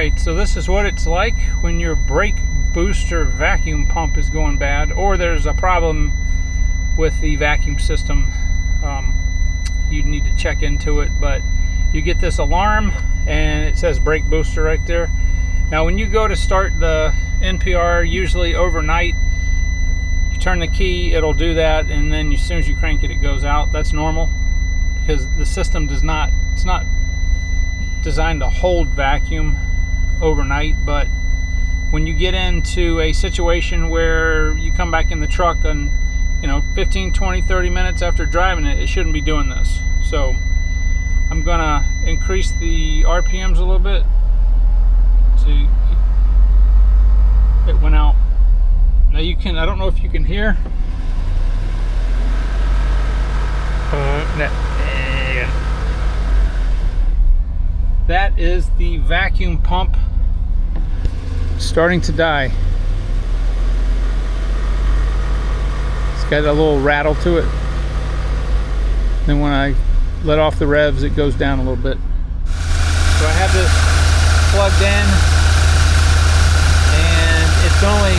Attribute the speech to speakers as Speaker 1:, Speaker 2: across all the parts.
Speaker 1: Alright, so this is what it's like when your brake booster vacuum pump is going bad, or there's a problem with the vacuum system. You need to check into it, but you get this alarm and it says brake booster right there. Now when you go to start the NPR, usually overnight, you turn the key, it'll do that, and then as soon as you crank it, it goes out. That's normal because the system it's not designed to hold vacuum overnight. But when you get into a situation where you come back in the truck and 15, 20, 30 minutes after driving it, it shouldn't be doing this. So I'm gonna increase the RPMs a little bit. See, it went out. Now you can, I don't know if you can hear. That is the vacuum pump starting to die. It's got a little rattle to it. Then when I let off the revs, it goes down a little bit. So I have this plugged in, and it's only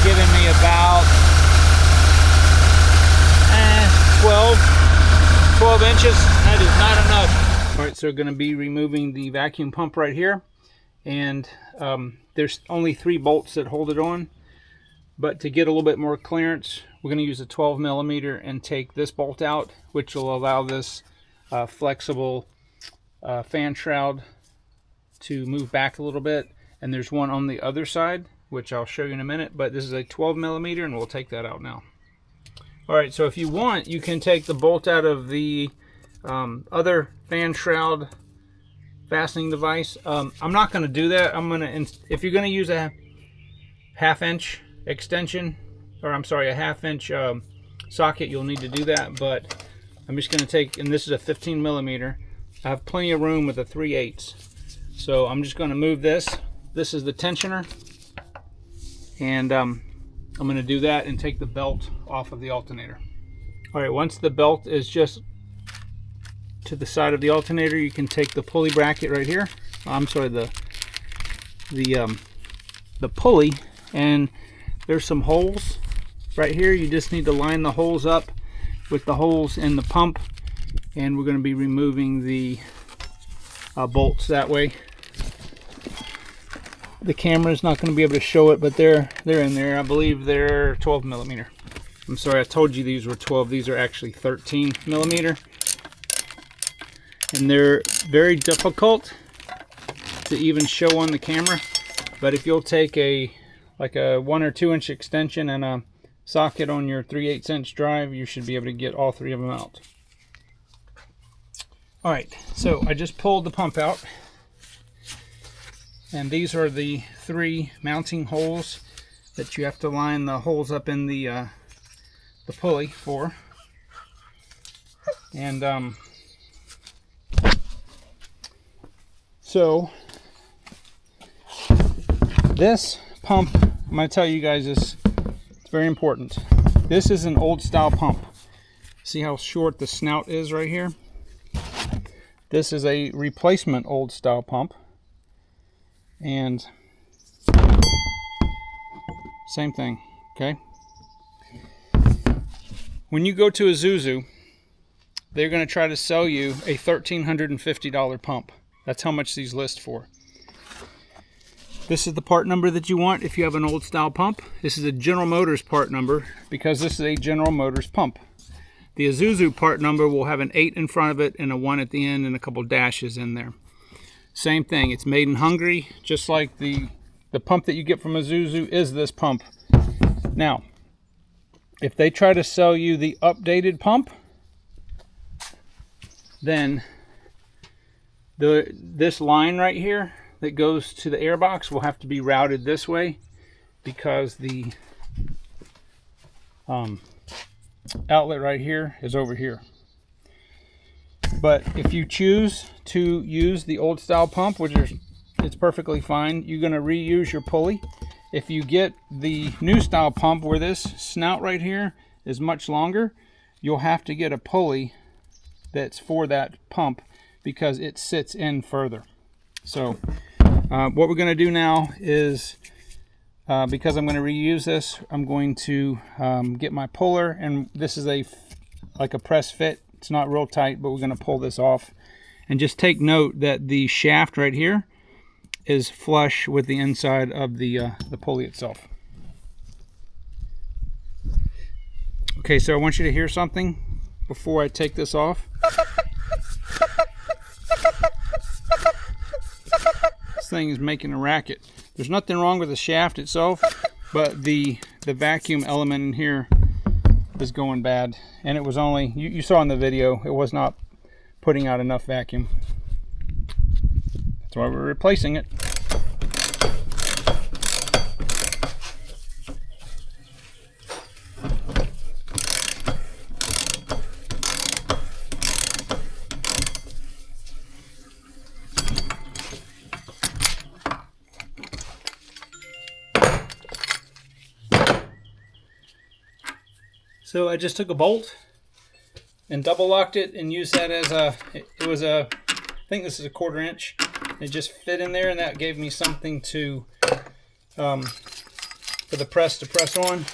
Speaker 1: giving me about 12 inches. That is not enough. All right, so we're going to be removing the vacuum pump right here, and there's only 3 bolts that hold it on. But to get a little bit more clearance, we're going to use a 12 millimeter and take this bolt out, which will allow this flexible fan shroud to move back a little bit. And there's one on the other side, which I'll show you in a minute, but this is a 12 millimeter, and we'll take that out now. All right, so if you want, you can take the bolt out of the other fan shroud fastening device. I'm not going to do that. If you're going to use a half-inch extension, or I'm sorry, a half-inch socket, you'll need to do that. But I'm just going to take, and this is a 15 millimeter. I have plenty of room with a 3/8. So I'm just going to move this. This is the tensioner, and I'm going to do that and take the belt off of the alternator. All right, once the belt is just to the side of the alternator, you can take the pulley bracket right here. I'm sorry, the pulley, and there's some holes right here. You just need to line the holes up with the holes in the pump, and we're going to be removing the bolts that way. The camera is not going to be able to show it, but they're in there. I believe they're 12 millimeter. I'm sorry, I told you these were 12. These are actually 13 millimeter. And they're very difficult to even show on the camera. But if you'll take like a 1 or 2 inch extension and a socket on your 3/8 inch drive, you should be able to get all 3 of them out. All right, so I just pulled the pump out. And these are the 3 mounting holes that you have to line the holes up in the pulley for. And so this pump, I'm going to tell you guys this, it's very important. This is an old style pump. See how short the snout is right here? This is a replacement old style pump. And same thing, okay? When you go to Isuzu, they're going to try to sell you a $1,350 pump. That's how much these list for. This is the part number that you want if you have an old style pump. This is a General Motors part number because this is a General Motors pump. The Isuzu part number will have an 8 in front of it and a 1 at the end and a couple dashes in there. Same thing, it's made in Hungary, just like the pump that you get from Isuzu is this pump. Now, if they try to sell you the updated pump, then this line right here that goes to the airbox will have to be routed this way because the outlet right here is over here. But if you choose to use the old style pump, it's perfectly fine, you're going to reuse your pulley. If you get the new style pump where this snout right here is much longer, you'll have to get a pulley that's for that pump because it sits in further. So What we're going to do now is, because I'm going to reuse this, I'm going to get my puller, and this is like a press fit. It's not real tight, but we're going to pull this off. And just take note that the shaft right here is flush with the inside of the pulley itself. Okay, so I want you to hear something before I take this off. This thing is making a racket. There's nothing wrong with the shaft itself, but the vacuum element in here is going bad. And it was only, you saw in the video, it was not putting out enough vacuum. That's why we're replacing it. So I just took a bolt and double locked it and used that as I think this is a 1/4 inch. It just fit in there, and that gave me something to, for the press to press on.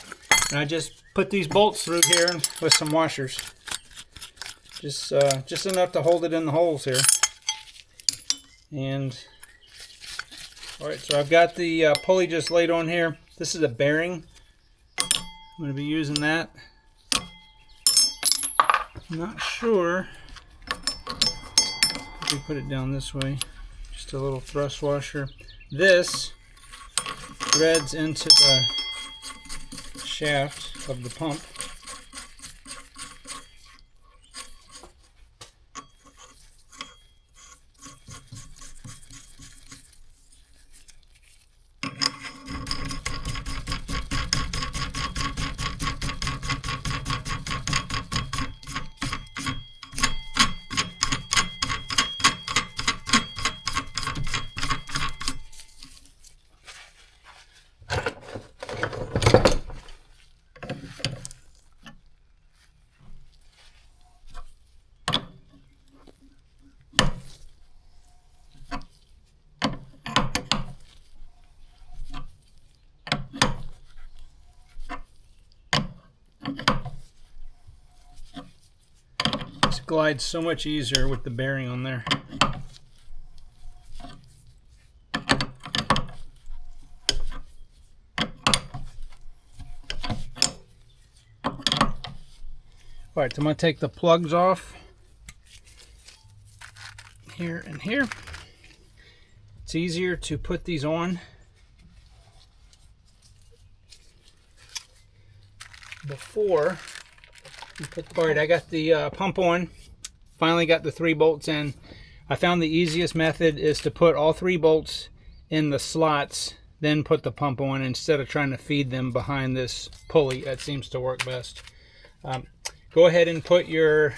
Speaker 1: And I just put these bolts through here with some washers. Just enough to hold it in the holes here. And, alright, so I've got the pulley just laid on here. This is a bearing. I'm going to be using that. I'm not sure if we put it down this way. Just a little thrust washer. This threads into the shaft of the pump. Glides so much easier with the bearing on there. Alright, so I'm going to take the plugs off here and here. It's easier to put these on before you put the, alright, I got the pump on. Finally got the 3 bolts in. I found the easiest method is to put all 3 bolts in the slots, then put the pump on instead of trying to feed them behind this pulley. That seems to work best. Go ahead and put your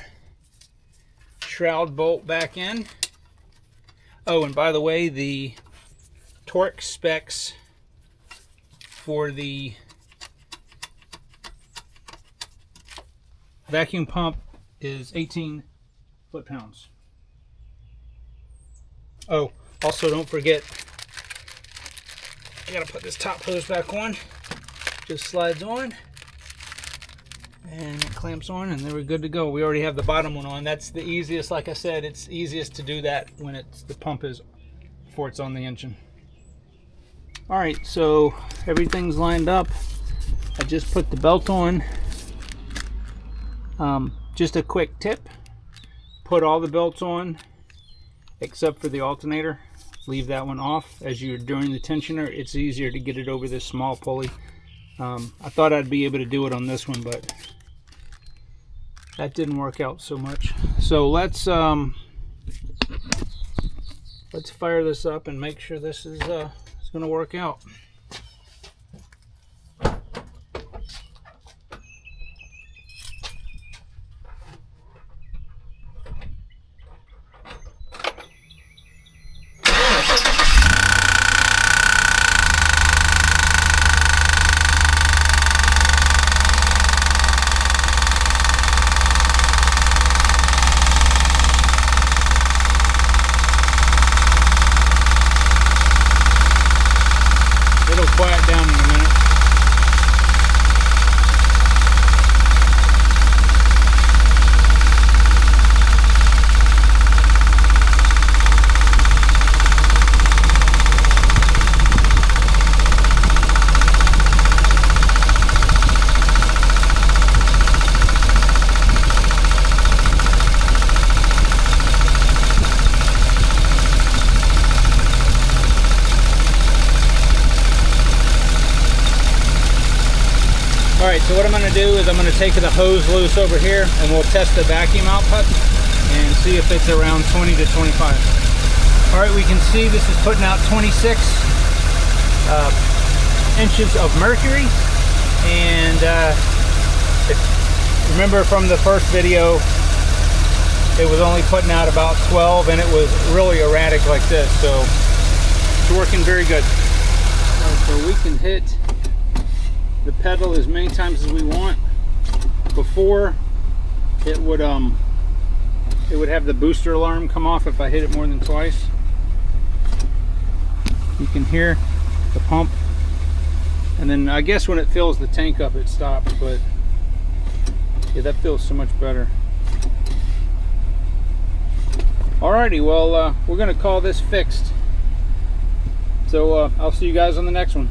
Speaker 1: shroud bolt back in. Oh, and by the way, the torque specs for the vacuum pump is 18 foot-pounds. Oh, also don't forget, I gotta put this top hose back on. Just slides on and it clamps on, and then we're good to go. We already have the bottom one on. That's the easiest. Like I said, it's easiest to do that when it's the pump is before it's on the engine. All right, so everything's lined up. I just put the belt on. Just a quick tip: put all the belts on except for the alternator. Leave that one off as you're doing the tensioner. It's easier to get it over this small pulley. I thought I'd be able to do it on this one, but that didn't work out so much. So let's fire this up and make sure this is going to work out. so what I'm going to do is I'm going to take the hose loose over here and we'll test the vacuum output and see if it's around 20 to 25. All right, we can see this is putting out 26 inches of mercury, and remember from the first video it was only putting out about 12 and it was really erratic like this, so it's working very good. So we can hit the pedal as many times as we want. Before it would have the booster alarm come off if I hit it more than twice. You can hear the pump, and then I guess when it fills the tank up it stops, but yeah, that feels so much better. Alrighty, well we're gonna call this fixed, so I'll see you guys on the next one.